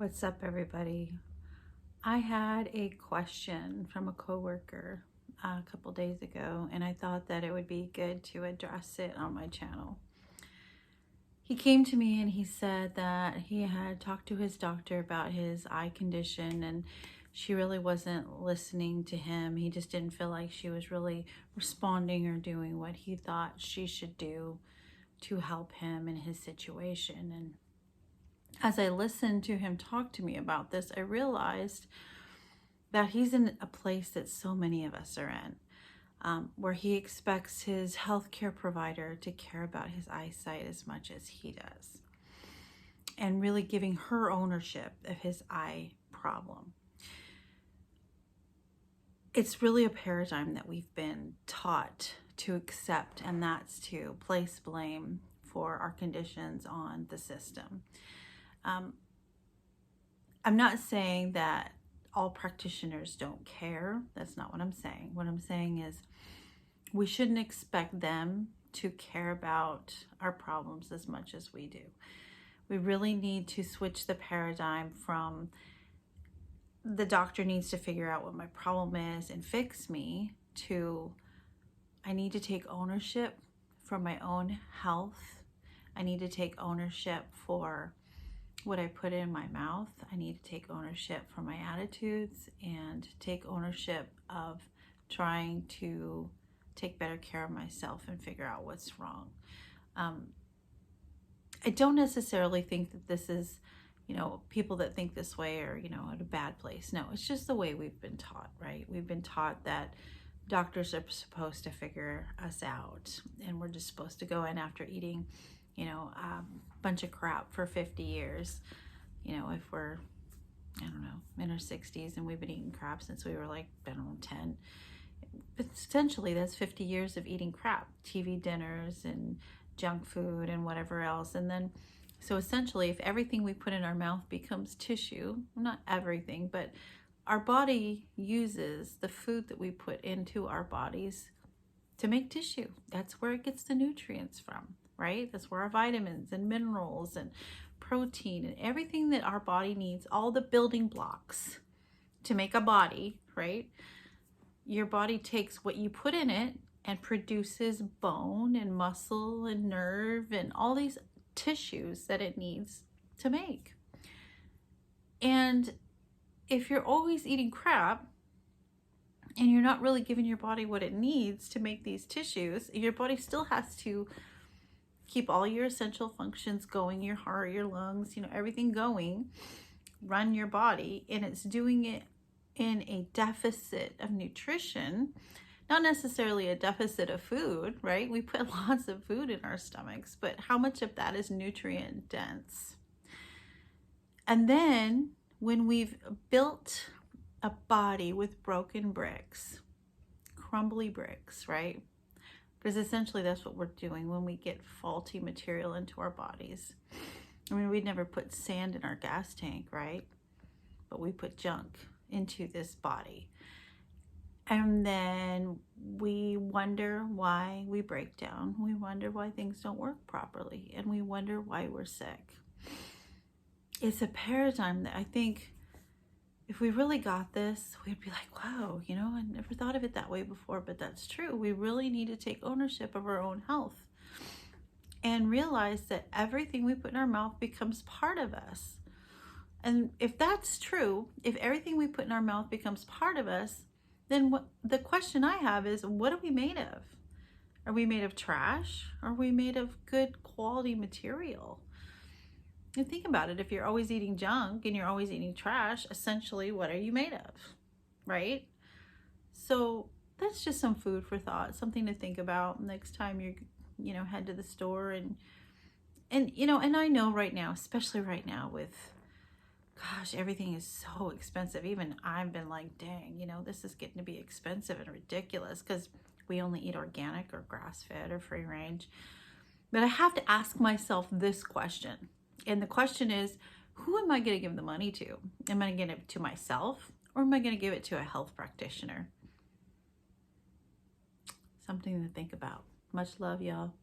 What's up, everybody? I had a question from a coworker a couple days ago, and I thought that it would be good to address it on my channel. He came to me and he said that he had talked to his doctor about his eye condition, and she really wasn't listening to him. He just didn't feel like she was really responding or doing what he thought she should do to help him in his situation. And as I listened to him talk to me about this, I realized that he's in a place that so many of us are in, where he expects his healthcare provider to care about his eyesight as much as he does, and really giving her ownership of his eye problem. It's really a paradigm that we've been taught to accept, and that's to place blame for our conditions on the system. I'm not saying that all practitioners don't care. That's not what I'm saying. What I'm saying is we shouldn't expect them to care about our problems as much as we do. We really need to switch the paradigm from the doctor needs to figure out what my problem is and fix me to I need to take ownership for my own health. I need to take ownership for what I put in my mouth. I need to take ownership for my attitudes and take ownership of trying to take better care of myself and figure out what's wrong. I don't necessarily think that this is, people that think this way are, at a bad place. No, it's just the way we've been taught, right? We've been taught that doctors are supposed to figure us out, and we're just supposed to go in after eating a bunch of crap for 50 years, if we're, I don't know, in our 60s and we've been eating crap since we were like, I don't know, 10. But essentially, that's 50 years of eating crap, TV dinners and junk food and whatever else. And then, so essentially, if everything we put in our mouth becomes tissue, not everything, but our body uses the food that we put into our bodies to make tissue. That's where it gets the nutrients from, right? That's where our vitamins and minerals and protein and everything that our body needs, all the building blocks to make a body, right? Your body takes what you put in it and produces bone and muscle and nerve and all these tissues that it needs to make. And if you're always eating crap and you're not really giving your body what it needs to make these tissues, your body still has to keep all your essential functions going, your heart, your lungs, everything going, run your body, and it's doing it in a deficit of nutrition, not necessarily a deficit of food, right? We put lots of food in our stomachs, but how much of that is nutrient dense? And then when we've built a body with broken bricks, crumbly bricks, right? Because essentially that's what we're doing when we get faulty material into our bodies. I mean, we'd never put sand in our gas tank, right? But we put junk into this body. And then we wonder why we break down. We wonder why things don't work properly. And we wonder why we're sick. It's a paradigm that I think if we really got this, we'd be like, wow, I never thought of it that way before, but that's true. We really need to take ownership of our own health and realize that everything we put in our mouth becomes part of us. And if that's true, if everything we put in our mouth becomes part of us, then the question I have is, what are we made of? Are we made of trash? Are we made of good quality material? And think about it. If you're always eating junk and you're always eating trash, essentially, what are you made of, right? So that's just some food for thought, something to think about next time you head to the store. And I know right now, especially right now with, gosh, everything is so expensive. Even I've been like, dang, this is getting to be expensive and ridiculous because we only eat organic or grass-fed or free range. But I have to ask myself this question. And the question is, who am I going to give the money to? Am I going to give it to myself, or am I going to give it to a health practitioner? Something to think about. Much love, y'all.